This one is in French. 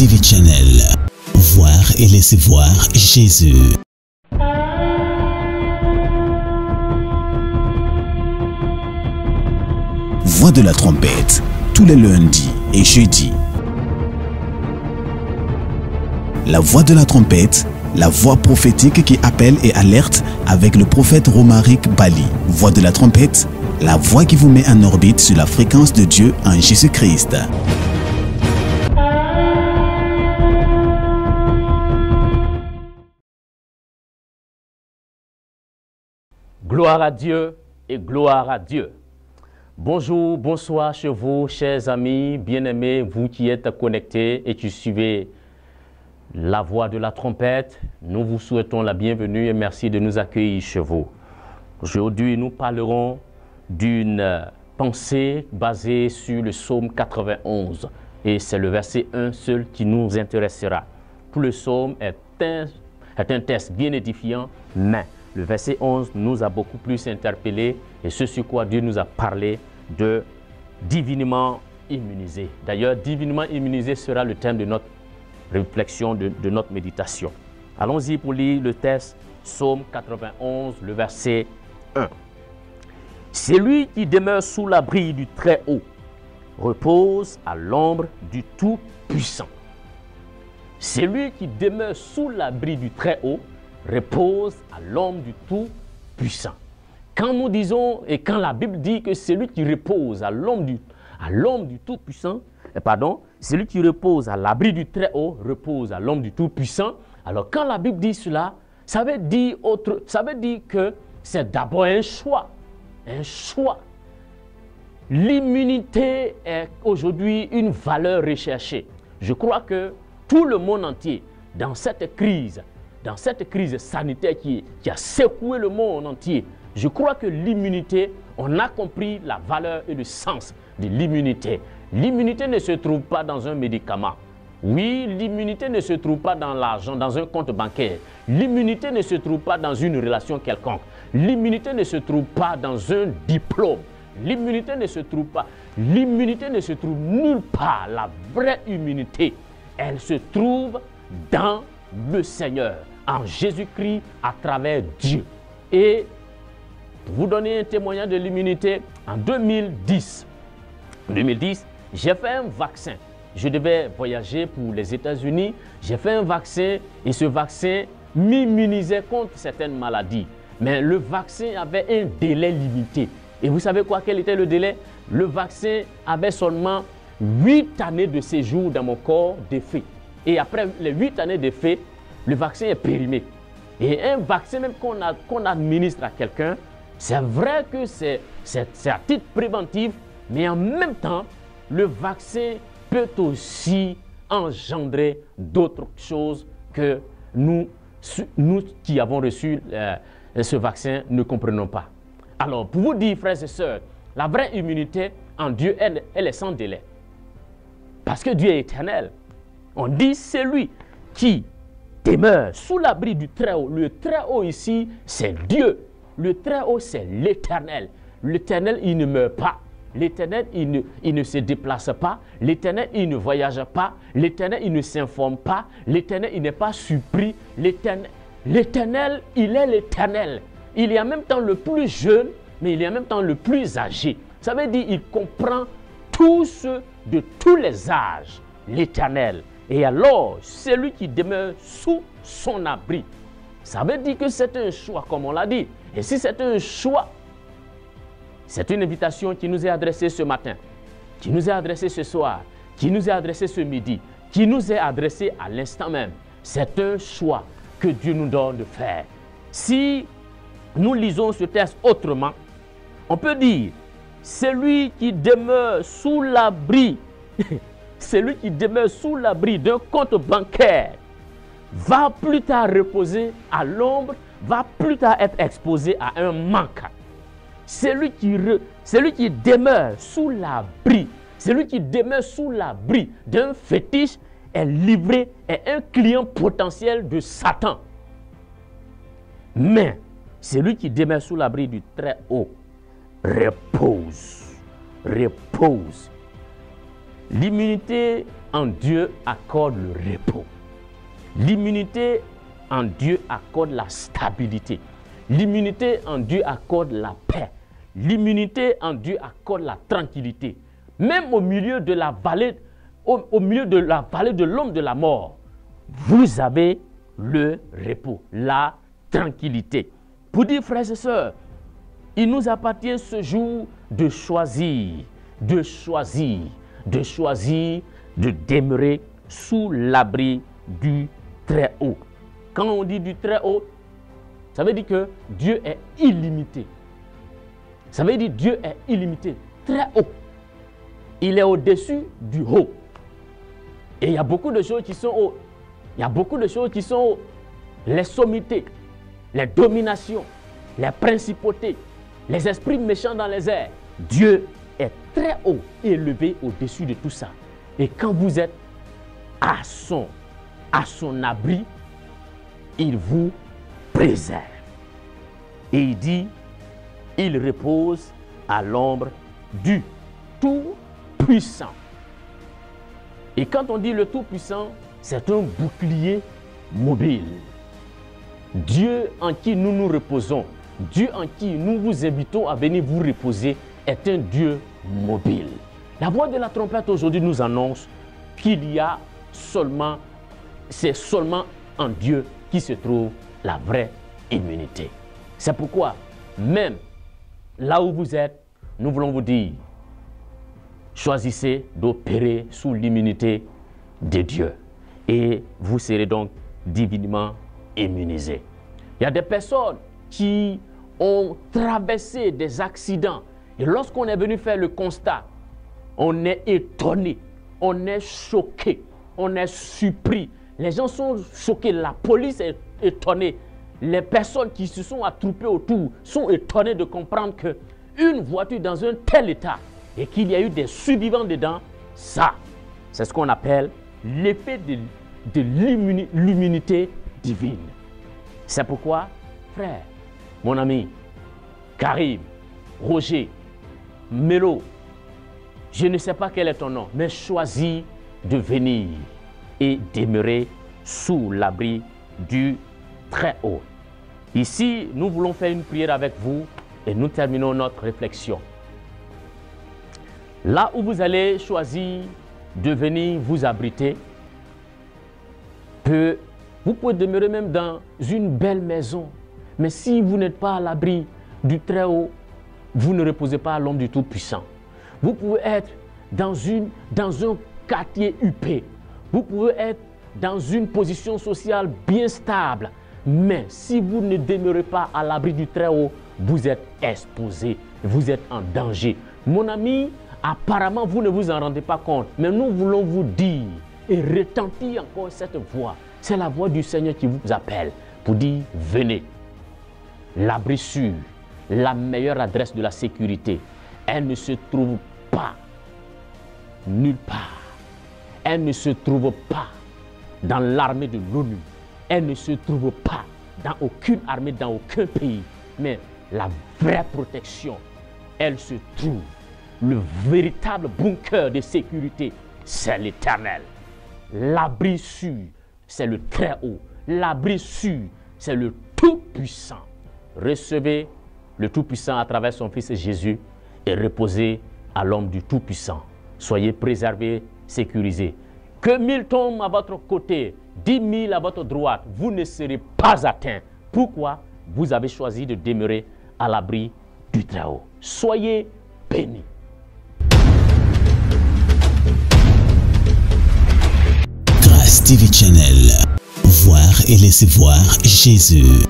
TV Channel. Voir et laisser voir Jésus. Voix de la trompette, tous les lundis et jeudis. La voix de la trompette, la voix prophétique qui appelle et alerte avec le prophète Romaric Bali. Voix de la trompette, la voix qui vous met en orbite sur la fréquence de Dieu en Jésus-Christ. Gloire à Dieu et gloire à Dieu. Bonjour, bonsoir chez vous, chers amis, bien-aimés, vous qui êtes connectés et qui suivez la voix de la trompette. Nous vous souhaitons la bienvenue et merci de nous accueillir chez vous. Aujourd'hui, nous parlerons d'une pensée basée sur le psaume 91 et c'est le verset 1 seul qui nous intéressera. Tout le psaume est un texte bien édifiant, mais le verset 11 nous a beaucoup plus interpellés et ce sur quoi Dieu nous a parlé de divinement immunisé. D'ailleurs, divinement immunisé sera le thème de notre réflexion, de notre méditation. Allons-y pour lire le texte, psaume 91, le verset 1. Celui qui demeure sous l'abri du Très-Haut repose à l'ombre du Tout-Puissant. Celui qui demeure sous l'abri du Très-Haut repose à l'ombre du Tout-Puissant. Quand nous disons, et quand la Bible dit que celui qui repose à l'ombre du Tout-Puissant, celui qui repose à l'abri du Très-Haut repose à l'ombre du Tout-Puissant. Alors quand la Bible dit cela, ça veut dire que c'est d'abord un choix. Un choix. L'immunité est aujourd'hui une valeur recherchée. Je crois que tout le monde entier, dans cette crise sanitaire qui a secoué le monde entier, je crois que l'immunité, on a compris la valeur et le sens de l'immunité. L'immunité ne se trouve pas dans un médicament. Oui, l'immunité ne se trouve pas dans l'argent, dans un compte bancaire. L'immunité ne se trouve pas dans une relation quelconque. L'immunité ne se trouve pas dans un diplôme. L'immunité ne se trouve pas. L'immunité ne se trouve nulle part. La vraie immunité, elle se trouve dans le Seigneur, en Jésus-Christ, à travers Dieu. Et pour vous donner un témoignage de l'immunité, en 2010, j'ai fait un vaccin. Je devais voyager pour les États-Unis. J'ai fait un vaccin et ce vaccin m'immunisait contre certaines maladies. Mais le vaccin avait un délai limité. Et vous savez quoi? Quel était le délai? Le vaccin avait seulement 8 années de séjour dans mon corps d'effet. Et après les 8 années d'effet, le vaccin est périmé. Et un vaccin même qu'on administre à quelqu'un, c'est vrai que c'est à titre préventif, mais en même temps, le vaccin peut aussi engendrer d'autres choses que nous qui avons reçu ce vaccin ne comprenons pas. Alors, pour vous dire, frères et sœurs, la vraie immunité en Dieu, elle est sans délai. Parce que Dieu est éternel. On dit celui qui demeure sous l'abri du Très-Haut. Le Très-Haut ici, c'est Dieu. Le Très-Haut, c'est l'Éternel. L'Éternel, il ne meurt pas. L'Éternel, il ne se déplace pas. L'Éternel, il ne voyage pas. L'Éternel, il ne s'informe pas. L'Éternel, il n'est pas surpris. L'Éternel, il est l'Éternel. Il est en même temps le plus jeune, mais il est en même temps le plus âgé. Ça veut dire qu'il comprend tous de tous les âges, l'Éternel. Et alors, celui qui demeure sous son abri, ça veut dire que c'est un choix, comme on l'a dit. Et si c'est un choix, c'est une invitation qui nous est adressée ce matin, qui nous est adressée ce soir, qui nous est adressée ce midi, qui nous est adressée à l'instant même. C'est un choix que Dieu nous donne de faire. Si nous lisons ce texte autrement, on peut dire, celui qui demeure sous l'abri, celui qui demeure sous l'abri d'un compte bancaire, va plus tard reposer à l'ombre, va plus tard être exposé à un manque. Celui qui demeure sous l'abri, celui qui demeure sous l'abri d'un fétiche est livré, est un client potentiel de Satan. Mais celui qui demeure sous l'abri du Très-Haut repose. L'immunité en Dieu accorde le repos. L'immunité en Dieu accorde la stabilité. L'immunité en Dieu accorde la paix. L'immunité en Dieu accorde la tranquillité. Même au milieu de la vallée, au milieu de la vallée de l'homme de la mort, vous avez le repos, la tranquillité. Pour dire, frères et sœurs, il nous appartient ce jour de choisir, de demeurer sous l'abri du Très-Haut. Quand on dit du Très-Haut, ça veut dire que Dieu est illimité. Ça veut dire que Dieu est illimité, très haut. Il est au-dessus du haut. Et il y a beaucoup de choses qui sont hautes. Il y a beaucoup de choses qui sont hautes. Les sommités, les dominations, les principautés, les esprits méchants dans les airs. Dieu est très haut, élevé au-dessus de tout ça. Et quand vous êtes à son abri, il vous préserve. Et il dit, il repose à l'ombre du Tout-Puissant. Et quand on dit le Tout-Puissant, c'est un bouclier mobile. Dieu en qui nous nous reposons, Dieu en qui nous vous invitons à venir vous reposer, est un Dieu mobile. La voix de la trompette aujourd'hui nous annonce qu'il y a seulement, c'est seulement en Dieu qui se trouve la vraie immunité. C'est pourquoi, même là où vous êtes, nous voulons vous dire, choisissez d'opérer sous l'immunité de Dieu. Et vous serez donc divinement immunisés. Il y a des personnes qui ont traversé des accidents. Et lorsqu'on est venu faire le constat, on est étonné, on est choqué, on est surpris. Les gens sont choqués, la police est étonnée. Les personnes qui se sont attroupées autour sont étonnées de comprendre qu'une voiture dans un tel état et qu'il y a eu des survivants dedans, ça, c'est ce qu'on appelle l'effet de l'immunité divine. C'est pourquoi, frère, mon ami, Karim, Roger, Mélo, je ne sais pas quel est ton nom, mais choisis de venir et demeurer sous l'abri du Très-Haut. Ici, nous voulons faire une prière avec vous et nous terminons notre réflexion. Là où vous allez choisir de venir vous abriter, vous pouvez demeurer même dans une belle maison. Mais si vous n'êtes pas à l'abri du Très-Haut, vous ne reposez pas à l'ombre du Tout-Puissant. Vous pouvez être dans un quartier huppé. Vous pouvez être dans une position sociale bien stable. Mais si vous ne demeurez pas à l'abri du Très-Haut, vous êtes exposé, vous êtes en danger. Mon ami, apparemment, vous ne vous en rendez pas compte. Mais nous voulons vous dire et retentir encore cette voix. C'est la voix du Seigneur qui vous appelle pour dire, venez. L'abri sûr, la meilleure adresse de la sécurité, elle ne se trouve pas nulle part. Elle ne se trouve pas dans l'armée de l'ONU. Elle ne se trouve pas dans aucune armée, dans aucun pays. Mais la vraie protection, elle se trouve. Le véritable bunker de sécurité, c'est l'Éternel. L'abri sûr, c'est le Très-Haut. L'abri sûr, c'est le Tout-Puissant. Recevez le Tout-Puissant à travers son Fils Jésus et reposez à l'ombre du Tout-Puissant. Soyez préservés, sécurisés. Que 1000 tombent à votre côté, 10 000 à votre droite, vous ne serez pas atteints. Pourquoi? Vous avez choisi de demeurer à l'abri du Très-Haut. Soyez bénis. Grâce TV Channel. Voir et laisser voir Jésus.